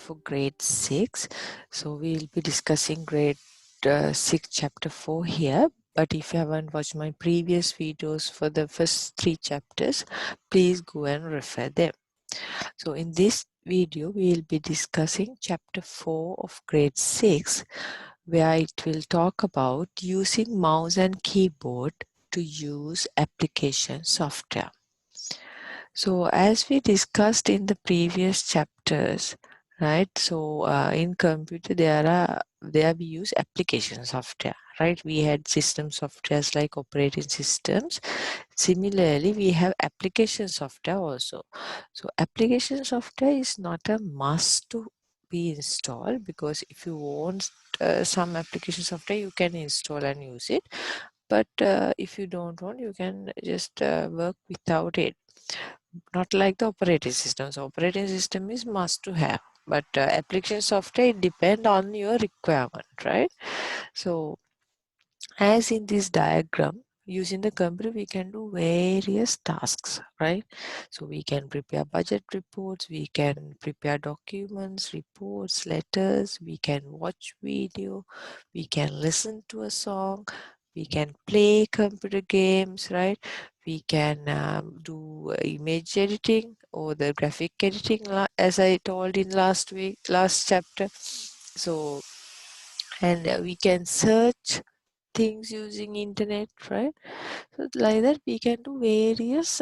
for grade 6. So we'll be discussing grade 6 chapter 4 here. But if you haven't watched my previous videos for the first 3 chapters, please go and refer them. So in this video, we'll be discussing chapter 4 of grade 6, where it will talk about using mouse and keyboard to use application software. So as we discussed in the previous chapters, right? So in computer there we use application software, right? We had system softwares like operating systems. Similarly, we have application software also. So application software is not a must to be installed, because if you want some application software, you can install and use it. But if you don't want, you can just work without it. Not like the operating system. So operating system is must to have, but application software, it depend on your requirement, right? So as in this diagram, using the computer we can do various tasks, right? So we can prepare budget reports, we can prepare documents, reports, letters, we can watch video, we can listen to a song, we can play computer games, right? We can do image editing or the graphic editing, as I told in last chapter. So, and we can search things using internet, right? So like that we can do various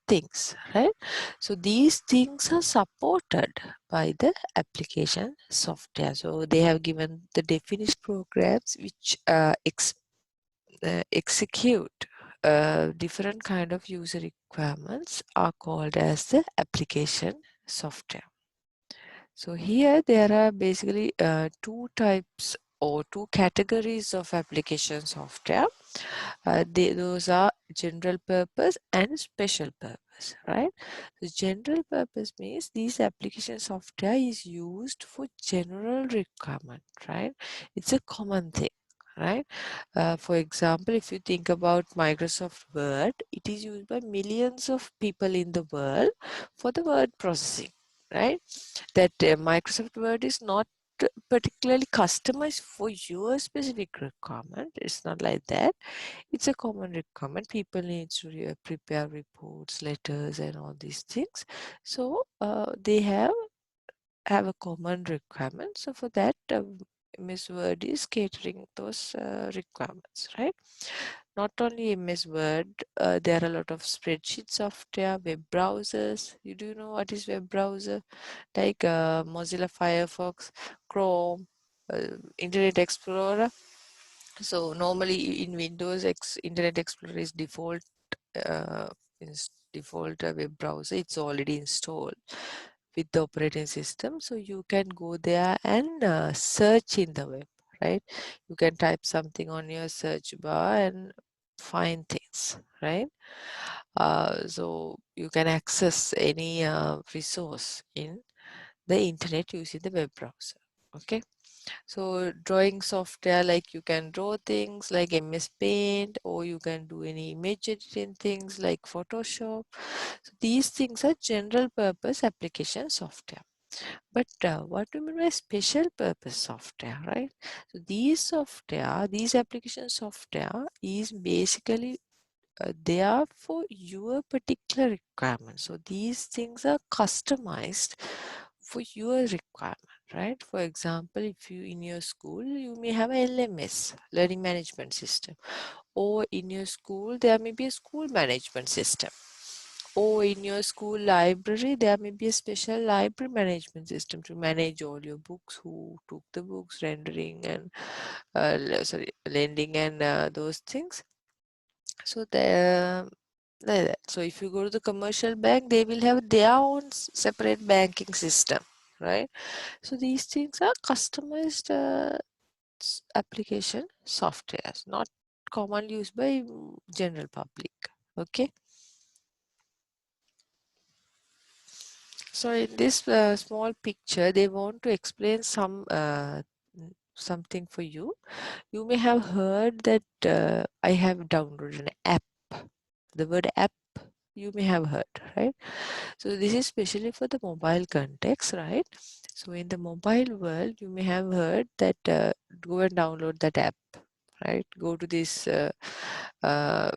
things, right? So these things are supported by the application software. So they have given the definition programs which execute different kind of user requirements are called as the application software. So here there are basically two types or two categories of application software. Those are general purpose and special purpose, right? The general purpose means these application software is used for general requirement, right? It's a common thing, right? For example, if you think about Microsoft Word, it is used by millions of people in the world for the word processing, right? That Microsoft Word is not particularly customized for your specific requirement. It's not like that. It's a common requirement. People need to prepare reports, letters, and all these things. So they have a common requirement. So for that, MS Word is catering those requirements, right? Not only MS Word, there are a lot of spreadsheet software, web browsers. You do know what is web browser? Like Mozilla Firefox, Chrome, Internet Explorer. So normally in Windows, Internet Explorer is default uh, web browser. It's already installed with the operating system, so you can go there and search in the web, right? You can type something on your search bar and find things, right? So you can access any resource in the internet using the web browser. Okay, so drawing software, like you can draw things like MS Paint, or you can do any image editing things like Photoshop. So these things are general purpose application software. But what do you mean by special purpose software, right? So these application software is basically they are for your particular requirement. So these things are customized for your requirement, right? For example, if you in your school, you may have a LMS, learning management system, or in your school there may be a school management system, or in your school library there may be a special library management system to manage all your books, who took the books, rendering and lending and those things. So like that. So if you go to the commercial bank, they will have their own separate banking system, right? So these things are customized application softwares, not commonly used by general public. Okay. So in this small picture, they want to explain something for you. You may have heard that I have downloaded an app. The word app you may have heard, right? So this is especially for the mobile context, right? So in the mobile world, you may have heard that go and download that app, right? Go to uh,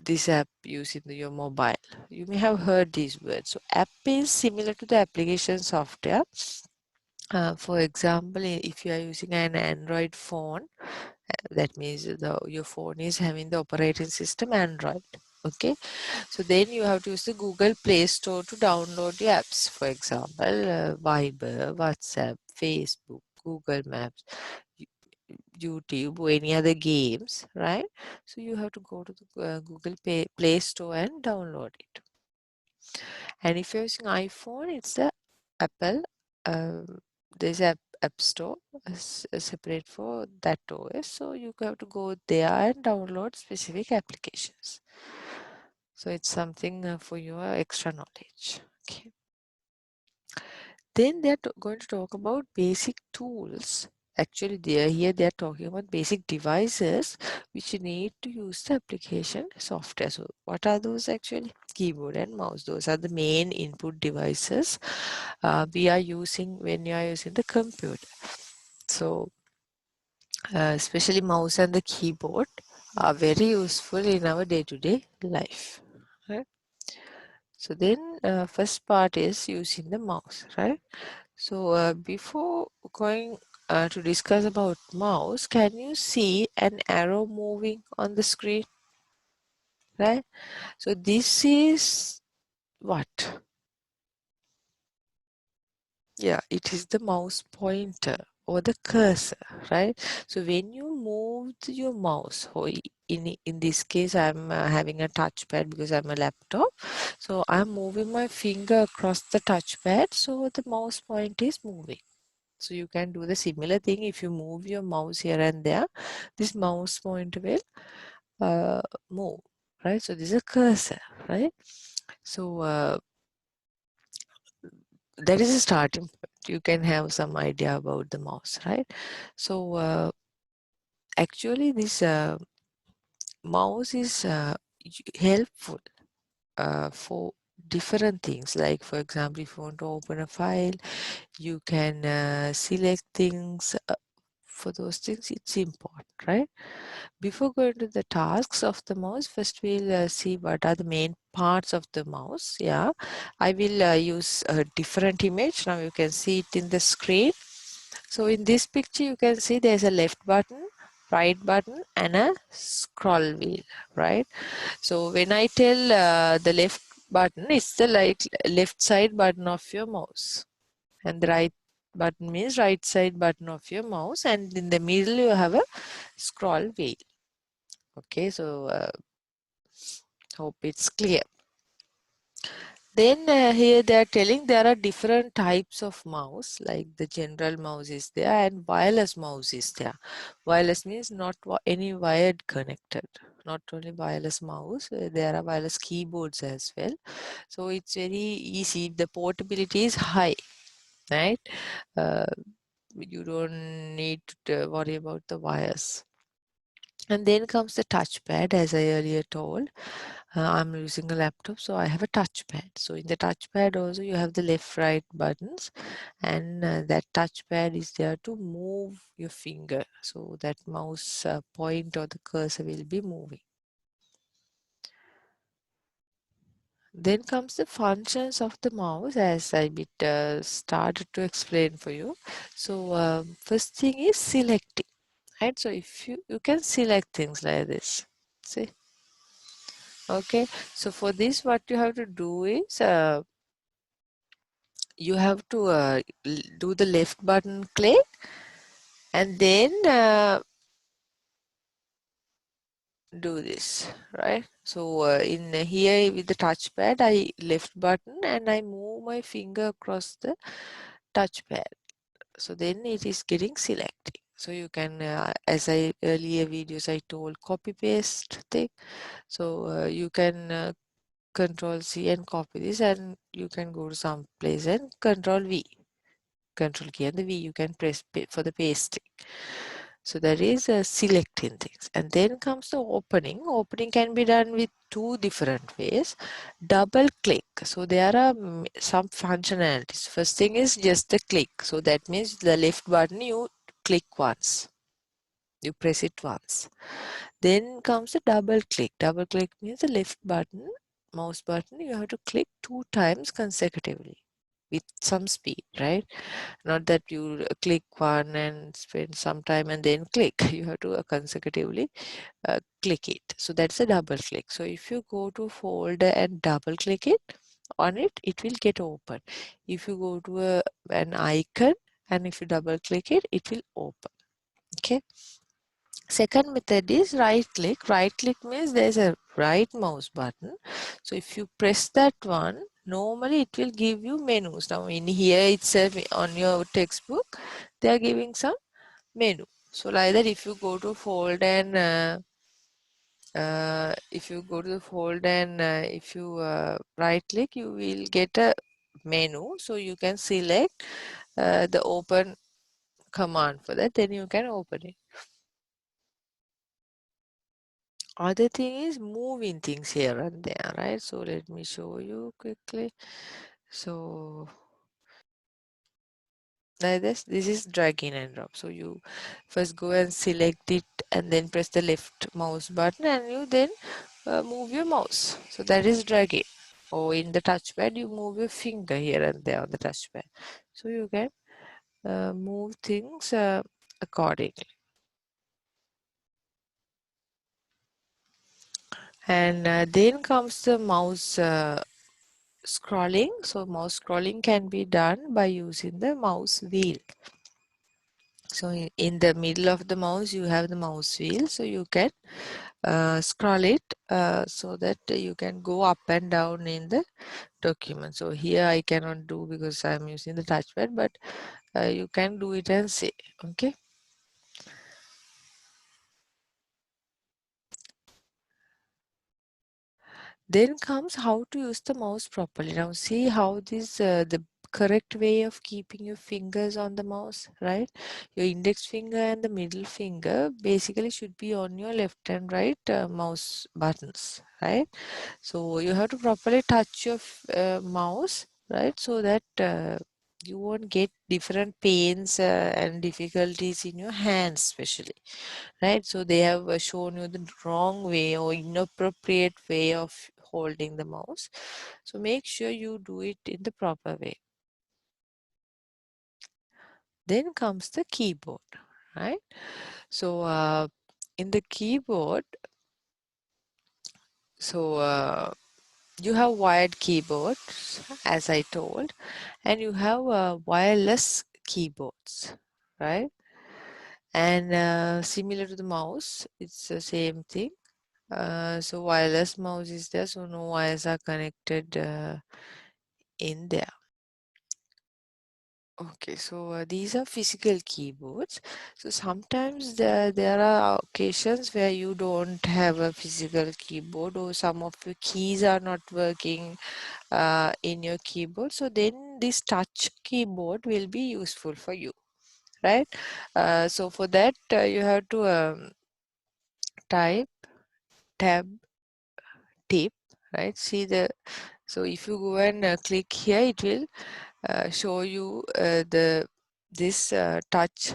this app using your mobile. You may have heard these words. So app is similar to the application software. For example, if you are using an Android phone, that means your phone is having the operating system Android. Okay, so then you have to use the Google Play Store to download your apps. For example, Viber, WhatsApp, Facebook, Google Maps, YouTube, or any other games, right? So you have to go to the Google Play Store and download it. And if you're using iPhone, it's the Apple. There's App Store separate for that OS. So you have to go there and download specific applications. So it's something for your extra knowledge. Okay. Then they're going to talk about basic tools. Actually, they're talking about basic devices which you need to use the application software. So what are those actually? Keyboard and mouse. Those are the main input devices we are using when you are using the computer. So especially mouse and the keyboard are very useful in our day-to-day life. Right? So then first part is using the mouse, right? So before going to discuss about mouse, can you see an arrow moving on the screen, right? So this is what? Yeah, it is the mouse pointer or the cursor, right? So when you move your mouse, in this case, I'm having a touchpad because I'm a laptop. So I'm moving my finger across the touchpad, so the mouse point is moving. So you can do the similar thing if you move your mouse here and there. This mouse pointer will move, right? So this is a cursor, right? So that is a starting point. You can have some idea about the mouse, right? So actually this mouse is helpful for different things. Like for example, if you want to open a file, you can select things. For those things, it's important, right? Before going to the tasks of the mouse, first we'll see what are the main parts of the mouse. Yeah, I will use a different image. Now you can see it in the screen. So in this picture, you can see there's a left button, right button, and a scroll wheel, right? So when I tell the left button, it's the left side button of your mouse, and the right button means right side button of your mouse, and in the middle you have a scroll wheel. Okay, so hope it's clear. Then here they are telling there are different types of mouse, like the general mouse is there and wireless mouse is there. Wireless means not any wired connected, not only wireless mouse, there are wireless keyboards as well. So it's very easy, the portability is high, right? Uh, you don't need to worry about the wires. And then comes the touchpad, as I earlier told. I'm using a laptop, so I have a touchpad. So in the touchpad also you have the left right buttons, and that touchpad is there to move your finger. So that mouse point or the cursor will be moving. Then comes the functions of the mouse, as I started to explain for you. So first thing is selecting, right? So if you can select things like this. See? Okay, so for this what you have to do is you have to do the left button click, and then do this, right? So in here with the touchpad, I left button and I move my finger across the touchpad. So then it is getting selecting. So you can, as I earlier videos I told, copy paste thing. So you can Control C and copy this, and you can go to some place and Control V. Control key and the V you can press for the pasting. So that is selecting things. And then comes the opening. Opening can be done with two different ways. Double click. So there are some functionalities. First thing is just the click. So that means the left button you click once. You press it once. Then comes the double click. Double click means the left button, mouse button, you have to click 2 times consecutively with some speed, right? Not that you click one and spend some time and then click. You have to consecutively click it. So that's a double click. So if you go to folder and double click it on it, it will get open. If you go to an icon and if you double click it, it will open. Okay. Second method is right click. Right click means there's a right mouse button. So if you press that one, normally it will give you menus. Now in here itself on your textbook, they are giving some menu. So like that, if you go to fold and if you go to the fold and if you right click, you will get a menu. So you can select the open command for that, then you can open it. Other thing is moving things here and there, right? So let me show you quickly. So like this is drag in and drop. So you first go and select it and then press the left mouse button and you then move your mouse. So that is dragging. Or in the touchpad, you move your finger here and there on the touchpad. So you can move things accordingly. And then comes the mouse scrolling. So mouse scrolling can be done by using the mouse wheel. So in the middle of the mouse you have the mouse wheel, so you can scroll it so that you can go up and down in the document. So here I cannot do because I'm using the touchpad, but you can do it and see. Okay. Then comes how to use the mouse properly. Now see how this the correct way of keeping your fingers on the mouse, right? Your index finger and the middle finger basically should be on your left and right mouse buttons, right? So you have to properly touch your mouse, right? So that you won't get different pains and difficulties in your hands especially, right? So they have shown you the wrong way or inappropriate way of holding the mouse. So make sure you do it in the proper way. Then comes the keyboard, right? So in the keyboard, so you have wired keyboards, as I told, and you have wireless keyboards, right? And similar to the mouse, it's the same thing. So wireless mouse is there, so no wires are connected in there. Okay, so these are physical keyboards. So sometimes there are occasions where you don't have a physical keyboard or some of your keys are not working in your keyboard. So then this touch keyboard will be useful for you, right? So for that you have to type tab tip, right? See the so if you go and click here, it will show you the this touch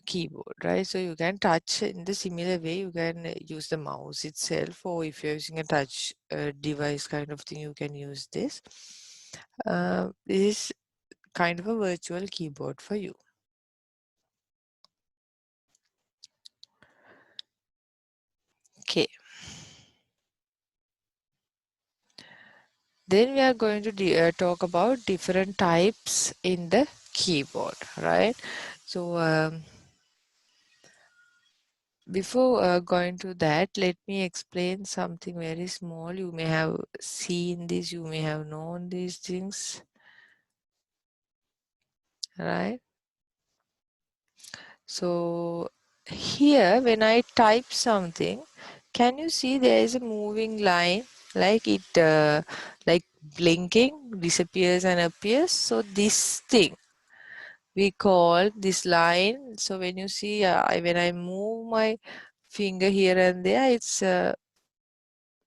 keyboard, right? So you can touch in the similar way. You can use the mouse itself, or if you're using a touch device kind of thing, you can use this. This is kind of a virtual keyboard for you. Okay. Then we are going to talk about different types in the keyboard, right? So before going to that, let me explain something very small. You may have seen this, you may have known these things, right? So here, when I type something, can you see there is a moving line, like it, like blinking, disappears and appears? So this thing, we call this line. So when you see, when I move my finger here and there, it's and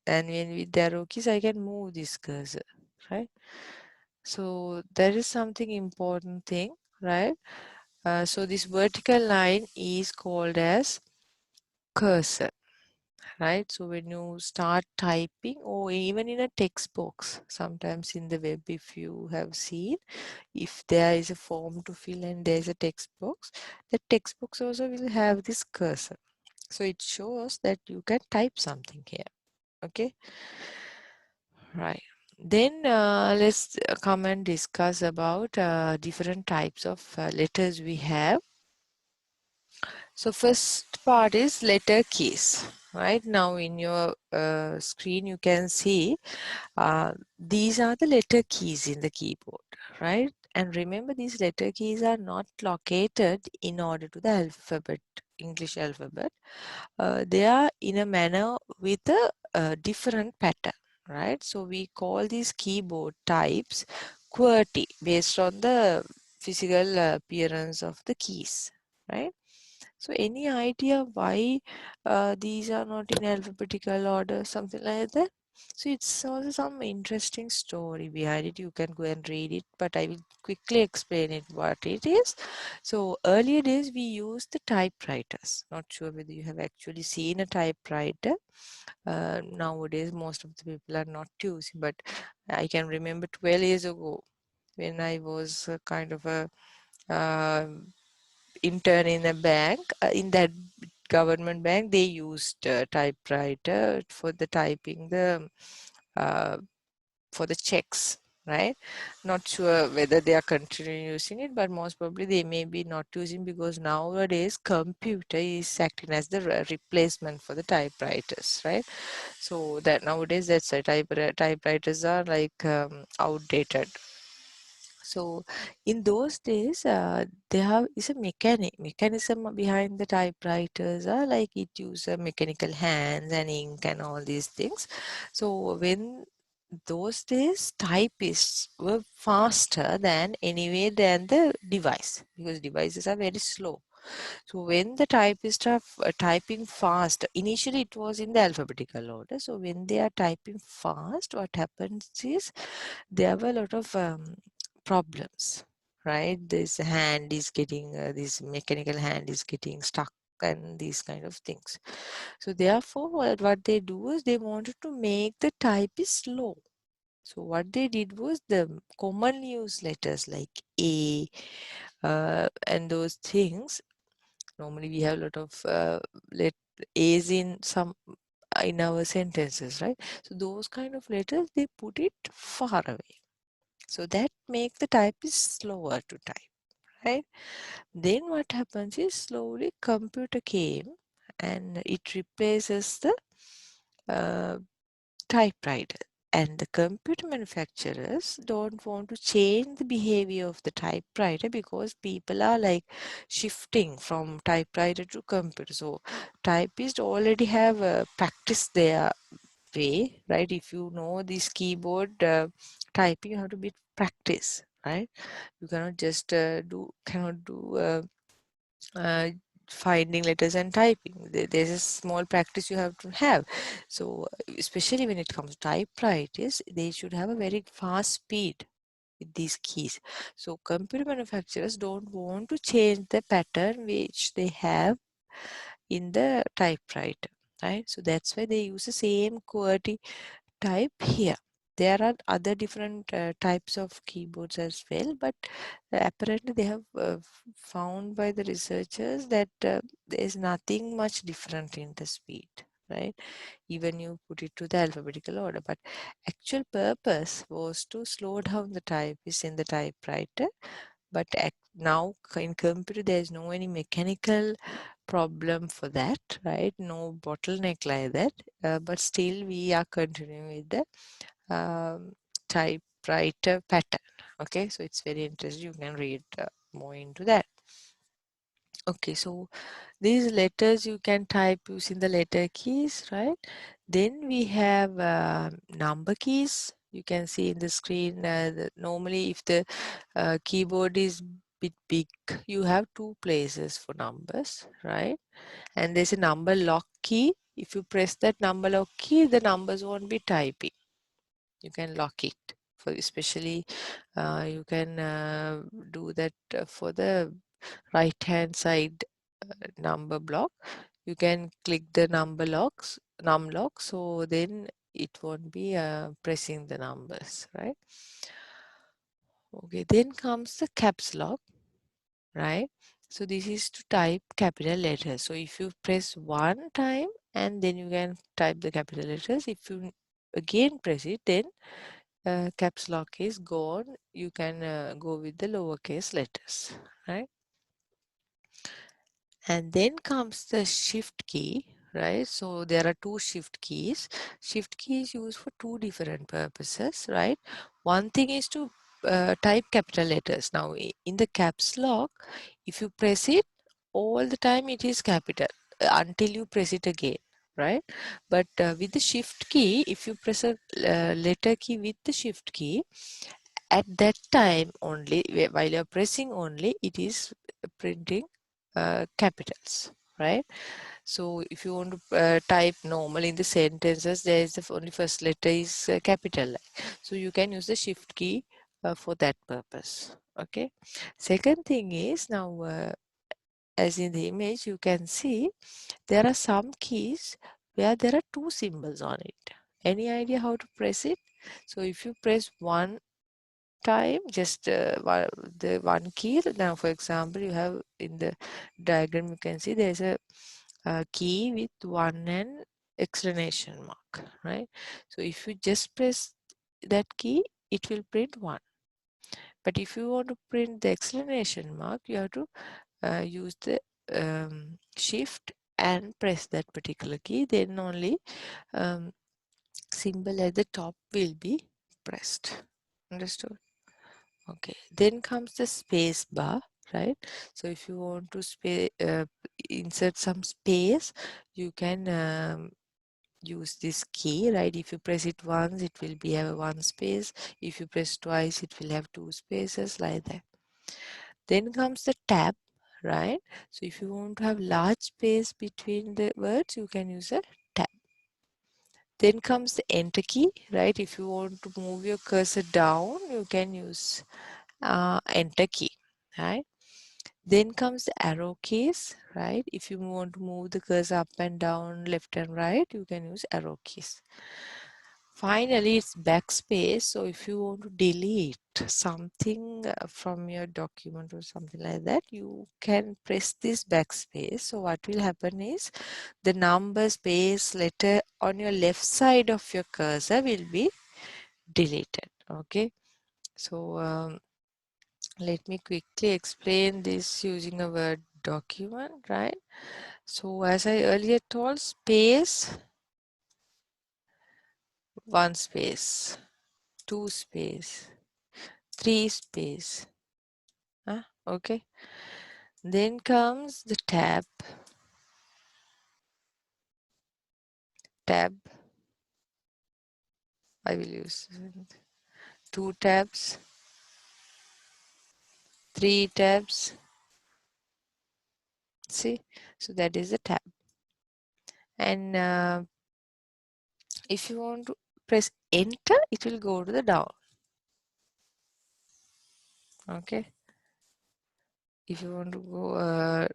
when with the arrow keys, I can move this cursor, right? So that is something important thing, right? So this vertical line is called as cursor, right? So when you start typing, or even in a text box, sometimes in the web, if you have seen, if there is a form to fill and there is a text box, the text box also will have this cursor. So it shows that you can type something here. Okay, right. Then let's come and discuss about different types of letters we have. So first part is letter keys. Right now in your screen you can see these are the letter keys in the keyboard, right? And remember, these letter keys are not located in order to the alphabet, English alphabet. They are in a manner with a different pattern, right? So we call these keyboard types QWERTY based on the physical appearance of the keys, right? So any idea why these are not in alphabetical order, something like that? So it's also some interesting story behind it. You can go and read it, but I will quickly explain it what it is. So earlier days we used the typewriters. Not sure whether you have actually seen a typewriter. Nowadays most of the people are not using, but I can remember 12 years ago when I was kind of a intern in a bank. In that government bank, they used typewriter for the typing the uh, for the checks, right? Not sure whether they are continuing using it, but most probably they may be not using, because nowadays computer is acting as the replacement for the typewriters, right? So that nowadays that's a typewriters are like outdated. So in those days, there is a mechanism behind the typewriters. Like it uses mechanical hands and ink and all these things. So when those days, typists were faster than anyway than the device, because devices are very slow. So when the typists are typing fast, initially it was in the alphabetical order. So when they are typing fast, what happens is there were a lot of problems, right? This mechanical hand is getting stuck and these kind of things. So therefore, what they do is they wanted to make the type is slow. So what they did was the commonly used letters like A and those things. Normally we have a lot of let A's in some in our sentences, right? So those kind of letters they put it far away. So that make the type is slower to type, right? Then what happens is slowly computer came and it replaces the uh, typewriter. And the computer manufacturers don't want to change the behavior of the typewriter, because people are like shifting from typewriter to computer. So typists already have practiced their way, right? If you know this keyboard typing, you have to be practice, right? You cannot just cannot do uh, finding letters and typing. There's a small practice you have to have. So especially when it comes to typewriters, they should have a very fast speed with these keys. So computer manufacturers don't want to change the pattern which they have in the typewriter, right? So that's why they use the same QWERTY type here. There are other different types of keyboards as well, but apparently they have found by the researchers that there is nothing much different in the speed, right? Even you put it to the alphabetical order, but actual purpose was to slow down the type is in the typewriter. But now in computer there is no any mechanical problem for that, right? No bottleneck like that, but still we are continuing with the typewriter pattern. Okay, so it's very interesting. You can read more into that. Okay, so these letters you can type using the letter keys, right? Then we have number keys. You can see in the screen. Normally, if the keyboard is bit big, you have two places for numbers, right? And there's a number lock key. If you press that number lock key, the numbers won't be typing. You can lock it. For especially, you can do that for the right hand side number block. You can click the num lock, so then it won't be pressing the numbers, right? Okay, then comes the caps lock, right? So this is to type capital letters. So if you press one time and then you can type the capital letters. If you again press it, then caps lock is gone. You can go with the lowercase letters, right? And then comes the shift key, right? So there are two shift keys. Shift key is used for two different purposes, right? One thing is to type capital letters. Now in the caps lock, if you press it, all the time it is capital until you press it again, right? But with the shift key, if you press a letter key with the shift key, at that time only, while you're pressing only, it is printing capitals, right? So if you want to type normally in the sentences, there is the only first letter is capital. So you can use the shift key for that purpose. Okay. Second thing is now, as in the image, you can see there are some keys where there are two symbols on it. Any idea how to press it? So if you press one time, just the one key. Now, for example, you have in the diagram, you can see there's a key with one and exclamation mark, right? So if you just press that key, it will print one. But if you want to print the exclamation mark, you have to use the shift and press that particular key. Then only symbol at the top will be pressed. Understood? Okay, then comes the space bar, right? So if you want to insert some space, you can use this key, right? If you press it once, it will be have one space. If you press twice, it will have two spaces, like that. Then comes the tab, right? So if you want to have large space between the words, you can use a tab. Then comes the enter key, right? If you want to move your cursor down, you can use enter key, right? Then comes the arrow keys, right? If you want to move the cursor up and down, left and right, you can use arrow keys. Finally, it's backspace. So if you want to delete something from your document or something like that, you can press this backspace. So what will happen is the number, space, letter on your left side of your cursor will be deleted. Okay. So let me quickly explain this using a Word document, right? So as I earlier told, space, one space, two space, three space. Okay. Then comes the tab. Tab. I will use two tabs, three tabs. See, so that is the tab. And if you want to press enter, it will go to the down. Okay. If you want to go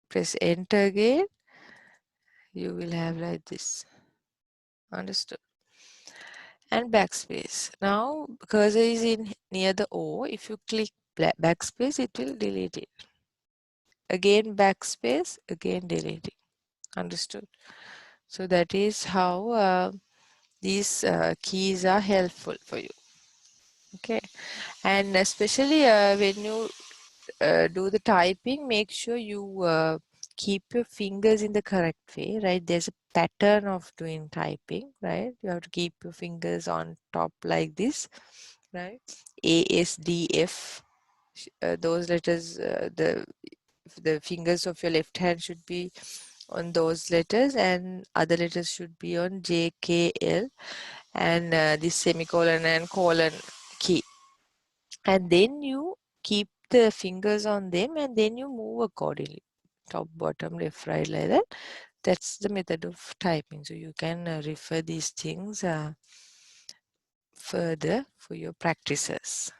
press enter again, you will have like this. Understood? And backspace. Now cursor is in near the O. If you click backspace, it will delete it. Again backspace, again delete it. Understood? So that is how these keys are helpful for you. Okay, and especially when you do the typing, make sure you keep your fingers in the correct way, right? There's a pattern of doing typing, right? You have to keep your fingers on top like this, right? A, S, D, F, those letters, the fingers of your left hand should be on those letters, and other letters should be on J, K, L, and this semicolon and colon key. And then you keep the fingers on them and then you move accordingly. Top, bottom, left, right, like that. That's the method of typing. So you can refer these things further for your practices.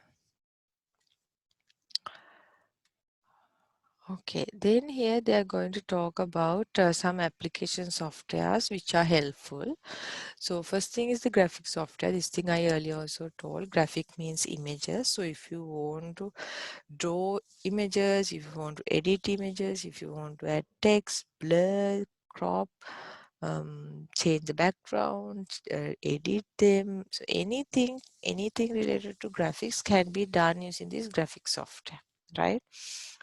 Okay, then here they are going to talk about some application softwares which are helpful. So first thing is the graphic software. This thing I earlier also told. Graphic means images. So if you want to draw images, if you want to edit images, if you want to add text, blur, crop, change the background, edit them. So anything related to graphics can be done using this graphic software, right?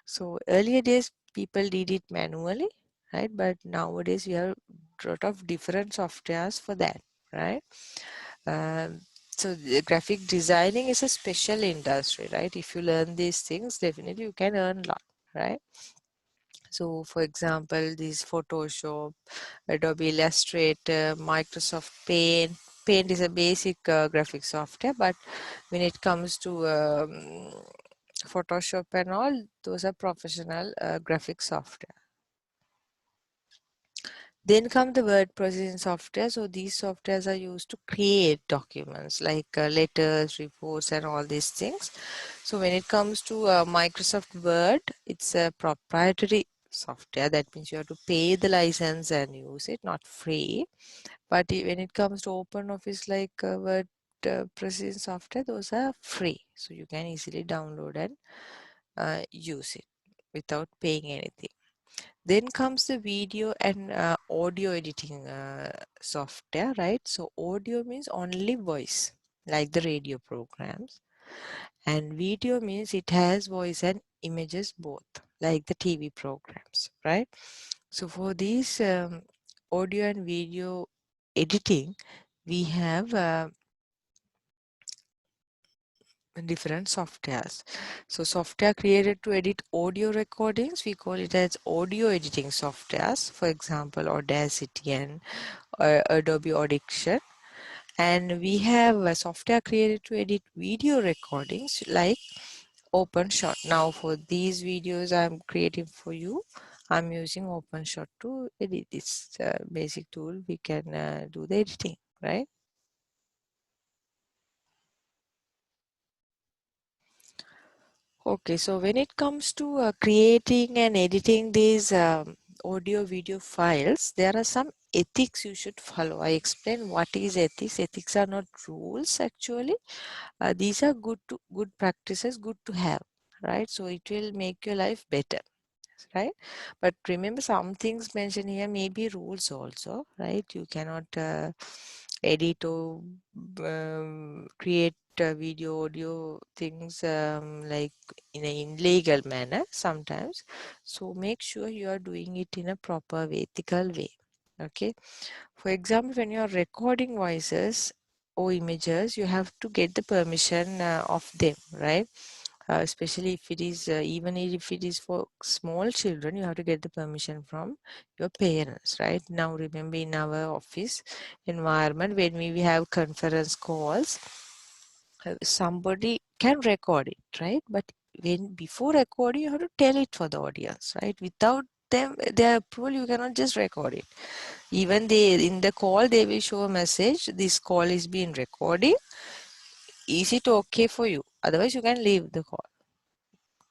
So earlier days people did it manually, right? But nowadays we have a lot of different softwares for that, right? Um, so the graphic designing is a special industry, right? If you learn these things, definitely you can earn a lot, right? So for example, this Photoshop, Adobe Illustrator, Microsoft Paint. Paint is a basic graphic software, but when it comes to Photoshop and all, those are professional graphic software. Then come the word processing software. So these softwares are used to create documents like letters, reports, and all these things. So when it comes to Microsoft Word, it's a proprietary software. That means you have to pay the license and use it, not free. But when it comes to open office like Word processing software, those are free. So you can easily download and use it without paying anything. Then comes the video and audio editing software, right? So audio means only voice, like the radio programs. And video means it has voice and images both, like the TV programs, right? So for these audio and video editing, we have different softwares. So software created to edit audio recordings, we call it as audio editing softwares, for example, Audacity and Adobe Audition. And we have a software created to edit video recordings like OpenShot. Now for these videos I'm creating for you, I'm using OpenShot to edit this basic tool. We can do the editing, right? Okay, so when it comes to creating and editing these audio video files, there are some ethics you should follow. I explain what is ethics. Ethics are not rules actually. These are good practices, good to have, right? So it will make your life better, right? But remember, some things mentioned here may be rules also, right? You cannot edit or create video audio things like in an illegal manner sometimes. So make sure you are doing it in a proper way, ethical way. Okay, for example, when you are recording voices or images, you have to get the permission of them, right? Especially if it is even if it is for small children, you have to get the permission from your parents, right? Now remember, in our office environment, when we have conference calls, somebody can record it, right? But when before recording, you have to tell it for the audience, right? Without them their approval, you cannot just record it. Even they in the call they will show a message, this call is being recorded, is it okay for you? Otherwise you can leave the call,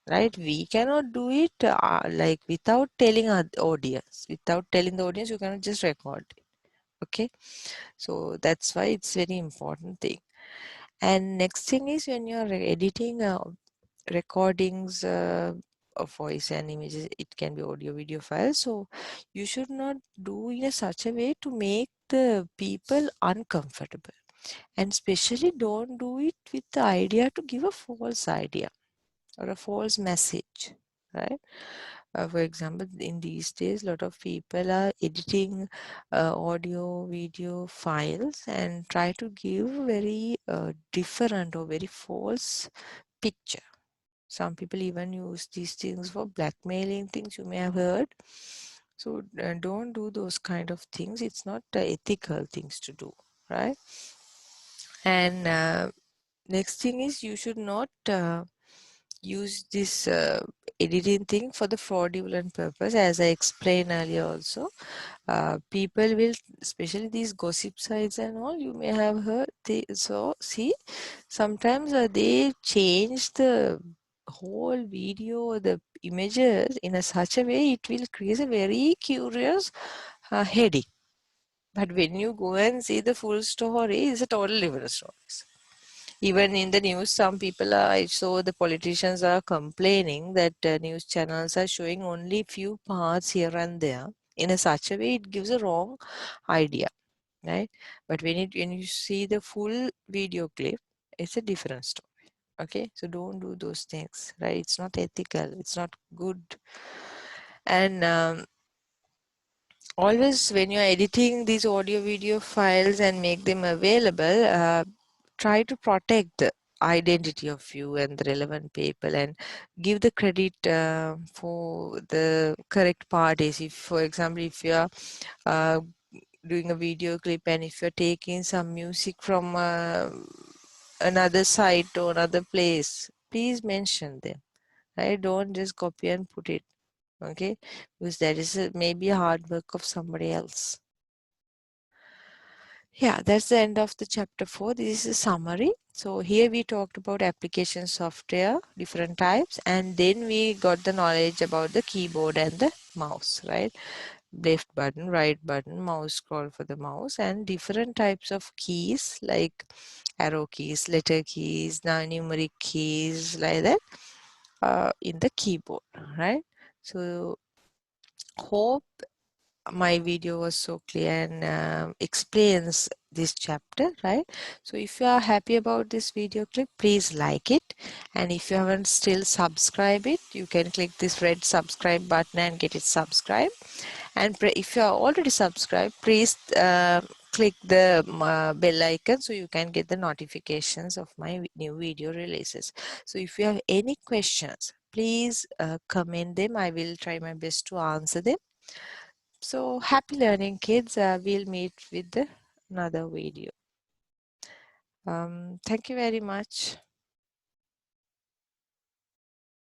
right? We cannot do it like without telling our audience. Without telling the audience, you cannot just record it. Okay, so that's why it's very important thing. And next thing is when you're editing recordings of voice and images, it can be audio video files, so you should not do in a such a way to make the people uncomfortable, and especially don't do it with the idea to give a false idea or a false message, right? For example, in these days, a lot of people are editing audio, video files and try to give very different or very false picture. Some people even use these things for blackmailing things, you may have heard. So don't do those kind of things. It's not ethical things to do, right? And next thing is you should not use this editing thing for the fraudulent purpose. As I explained earlier also, people will, especially these gossip sites and all, you may have heard, so see, sometimes they change the whole video or the images in a such a way it will create a very curious headache. But when you go and see the full story, it's a total different story. Even in the news, some people are, I saw the politicians are complaining that news channels are showing only few parts here and there. In a such a way, it gives a wrong idea, right? But when you see the full video clip, it's a different story. Okay, so don't do those things, right? It's not ethical. It's not good. And always when you're editing these audio video files and make them available, try to protect the identity of you and the relevant people, and give the credit for the correct parties. If, for example, if you are uh, doing a video clip and if you're taking some music from another site or another place, please mention them, right? Don't just copy and put it, okay? Because that is maybe a hard work of somebody else. Yeah, that's the end of the chapter 4. This is a summary. So here we talked about application software, different types, and then we got the knowledge about the keyboard and the mouse, right? Left button, right button, mouse scroll for the mouse, and different types of keys like arrow keys, letter keys, numeric keys, like that, in the keyboard, right? So hope my video was so clear and explains this chapter, right? So if you are happy about this video clip, please like it, and if you haven't still subscribed it, you can click this red subscribe button and get it subscribed. And if you are already subscribed, please click the bell icon so you can get the notifications of my new video releases. So if you have any questions, please comment them. I will try my best to answer them. So happy learning, kids. We'll meet with another video. Thank you very much.